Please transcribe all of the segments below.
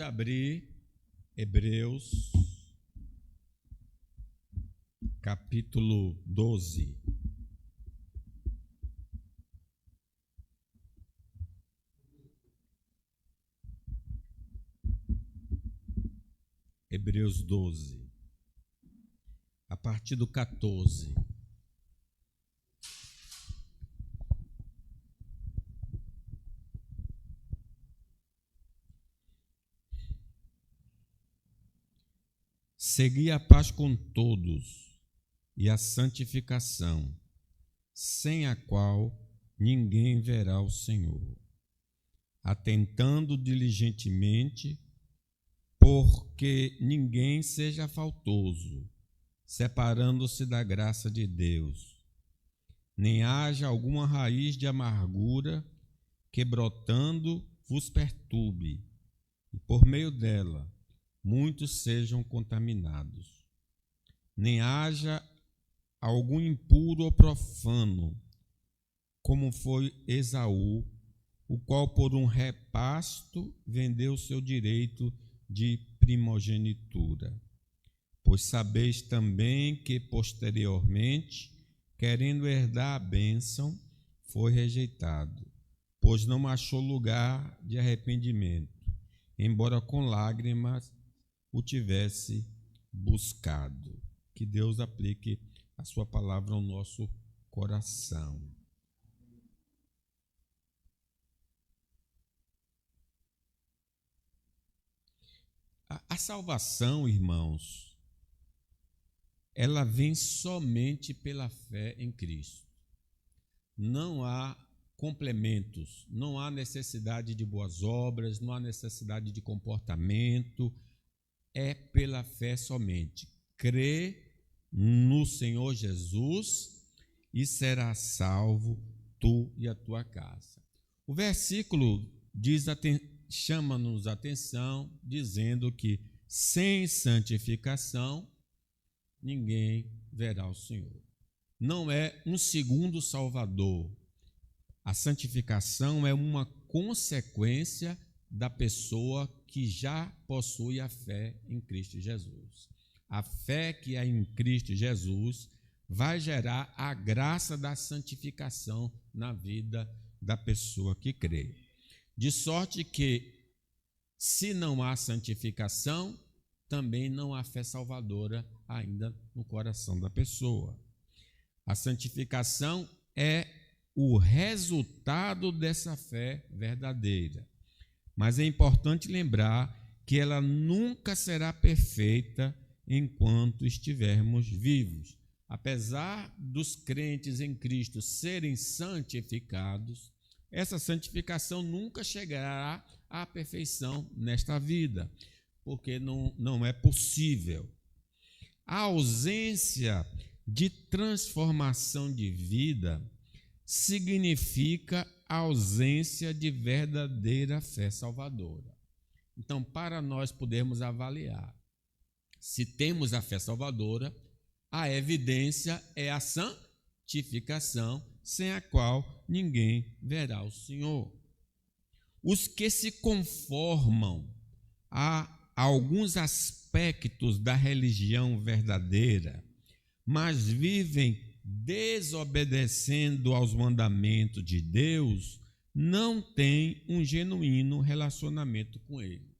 Abrir Hebreus, capítulo 12. Hebreus 12, a partir do 14. Segui a paz com todos e a santificação, sem a qual ninguém verá o Senhor, atentando diligentemente, porque ninguém seja faltoso, separando-se da graça de Deus, nem haja alguma raiz de amargura que brotando vos perturbe, e por meio dela muitos sejam contaminados. Nem haja algum impuro ou profano, como foi Esaú, o qual por um repasto vendeu seu direito de primogenitura. Pois sabeis também que posteriormente, querendo herdar a bênção, foi rejeitado, pois não achou lugar de arrependimento, embora com lágrimas o tivesse buscado. Que Deus aplique a sua palavra ao nosso coração. A salvação, irmãos, ela vem somente pela fé em Cristo. Não há complementos, não há necessidade de boas obras, não há necessidade de comportamento, é pela fé somente. Crê no Senhor Jesus e será salvo tu e a tua casa. O versículo chama-nos a atenção, dizendo que sem santificação ninguém verá o Senhor. Não é um segundo Salvador. A santificação é uma consequência da pessoa que já possui a fé em Cristo Jesus. A fé que é em Cristo Jesus vai gerar a graça da santificação na vida da pessoa que crê. De sorte que, se não há santificação, também não há fé salvadora ainda no coração da pessoa. A santificação é o resultado dessa fé verdadeira. Mas é importante lembrar que ela nunca será perfeita enquanto estivermos vivos. Apesar dos crentes em Cristo serem santificados, essa santificação nunca chegará à perfeição nesta vida, porque não é possível. A ausência de transformação de vida significa a ausência de verdadeira fé salvadora. Então, para nós podermos avaliar se temos a fé salvadora, a evidência é a santificação, sem a qual ninguém verá o Senhor. Os que se conformam a alguns aspectos da religião verdadeira, mas vivem desobedecendo aos mandamentos de Deus, não tem um genuíno relacionamento com Ele.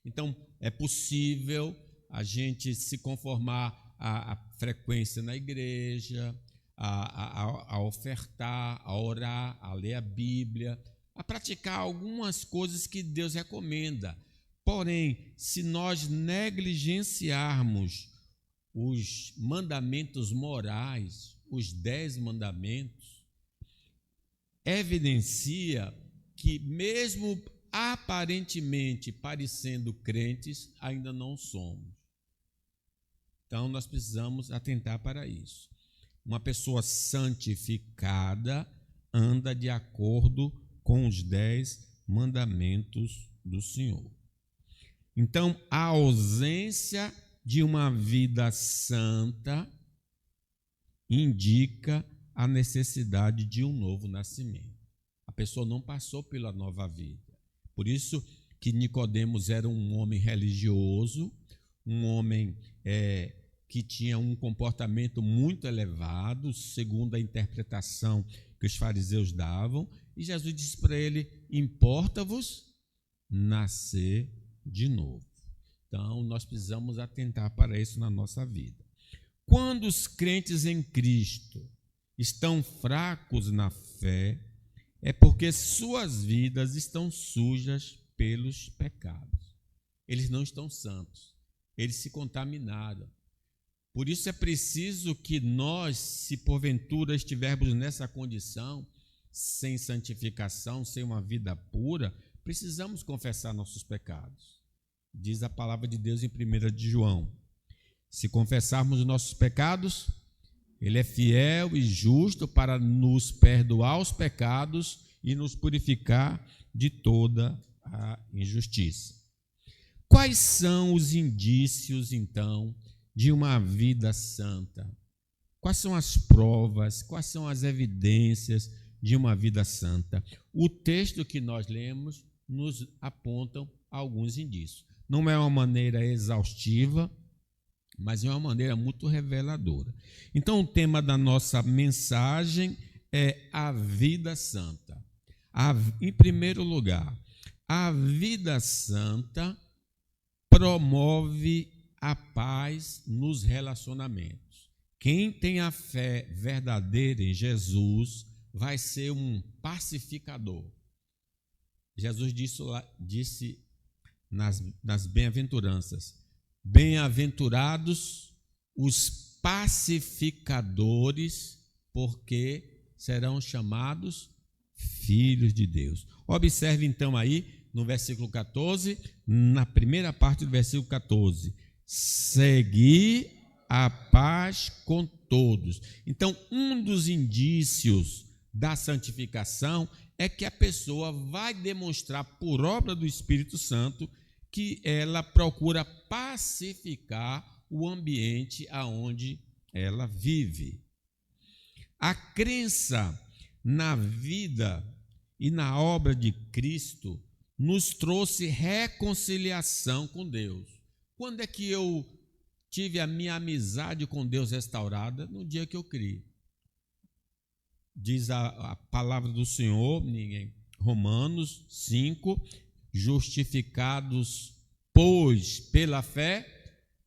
Então, é possível a gente se conformar à frequência na igreja, a ofertar, a orar, a ler a Bíblia, a praticar algumas coisas que Deus recomenda. Porém, se nós negligenciarmos os mandamentos morais, os 10 mandamentos, evidencia que mesmo aparentemente parecendo crentes, ainda não somos. Então, nós precisamos atentar para isso. Uma pessoa santificada anda de acordo com os 10 mandamentos do Senhor. Então, a ausência de uma vida santa indica a necessidade de um novo nascimento. A pessoa não passou pela nova vida. Por isso, que Nicodemos era um homem religioso, um homem que tinha um comportamento muito elevado, segundo a interpretação que os fariseus davam, e Jesus disse para ele: importa-vos nascer de novo. Então, nós precisamos atentar para isso na nossa vida. Quando os crentes em Cristo estão fracos na fé, é porque suas vidas estão sujas pelos pecados. Eles não estão santos, eles se contaminaram. Por isso é preciso que nós, se porventura estivermos nessa condição, sem santificação, sem uma vida pura, precisamos confessar nossos pecados. Diz a palavra de Deus em 1 de João: se confessarmos os nossos pecados, Ele é fiel e justo para nos perdoar os pecados e nos purificar de toda a injustiça. Quais são os indícios, então, de uma vida santa? Quais são as provas, quais são as evidências de uma vida santa? O texto que nós lemos nos aponta alguns indícios. Não é uma maneira exaustiva, mas é uma maneira muito reveladora. Então, o tema da nossa mensagem é a vida santa. Em primeiro lugar, a vida santa promove a paz nos relacionamentos. Quem tem a fé verdadeira em Jesus vai ser um pacificador. Jesus disse nas bem-aventuranças: bem-aventurados os pacificadores, porque serão chamados filhos de Deus. Observe então aí no versículo 14, na primeira parte do versículo 14: segui a paz com todos. Então, um dos indícios da santificação é que a pessoa vai demonstrar, por obra do Espírito Santo, que ela procura pacificar o ambiente aonde ela vive. A crença na vida e na obra de Cristo nos trouxe reconciliação com Deus. Quando é que eu tive a minha amizade com Deus restaurada? No dia que eu criei. Diz a palavra do Senhor em Romanos 5, justificados, pois, pela fé,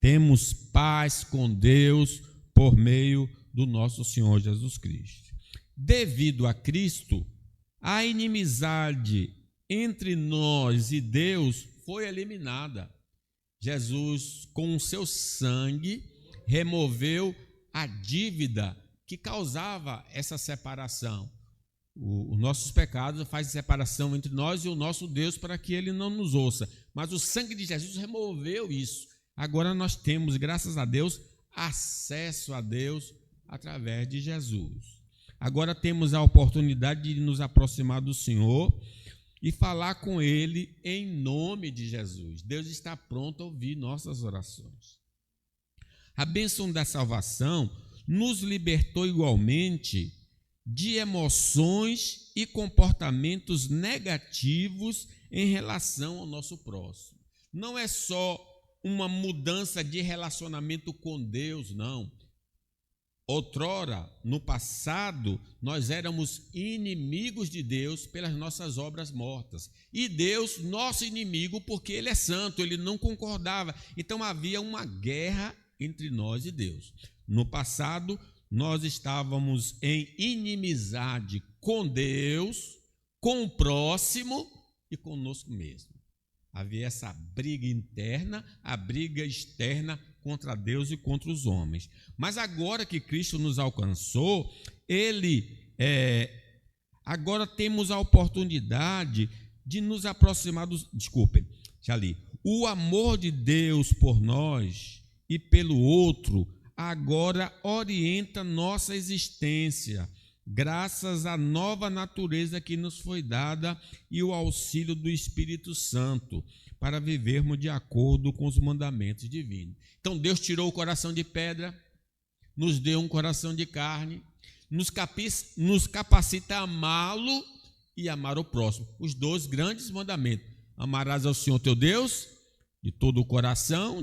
temos paz com Deus por meio do nosso Senhor Jesus Cristo. Devido a Cristo, a inimizade entre nós e Deus foi eliminada. Jesus, com o seu sangue, removeu a dívida que causava essa separação. Os nossos pecados fazem separação entre nós e o nosso Deus para que Ele não nos ouça. Mas o sangue de Jesus removeu isso. Agora nós temos, graças a Deus, acesso a Deus através de Jesus. Agora temos a oportunidade de nos aproximar do Senhor e falar com Ele em nome de Jesus. Deus está pronto a ouvir nossas orações. A bênção da salvação nos libertou igualmente de emoções e comportamentos negativos em relação ao nosso próximo. Não é só uma mudança de relacionamento com Deus, não. Outrora, no passado, nós éramos inimigos de Deus pelas nossas obras mortas. E Deus, nosso inimigo, porque Ele é santo, Ele não concordava. Então havia uma guerra entre nós e Deus. No passado, nós estávamos em inimizade com Deus, com o próximo e conosco mesmo. Havia essa briga interna, a briga externa contra Deus e contra os homens. Mas agora que Cristo nos alcançou, agora temos a oportunidade de nos aproximar o amor de Deus por nós e pelo outro agora orienta nossa existência, graças à nova natureza que nos foi dada e o auxílio do Espírito Santo, para vivermos de acordo com os mandamentos divinos. Então Deus tirou o coração de pedra, nos deu um coração de carne, nos capacita a amá-lo e amar o próximo. Os dois grandes mandamentos: Amarás ao Senhor teu Deus de todo o coração,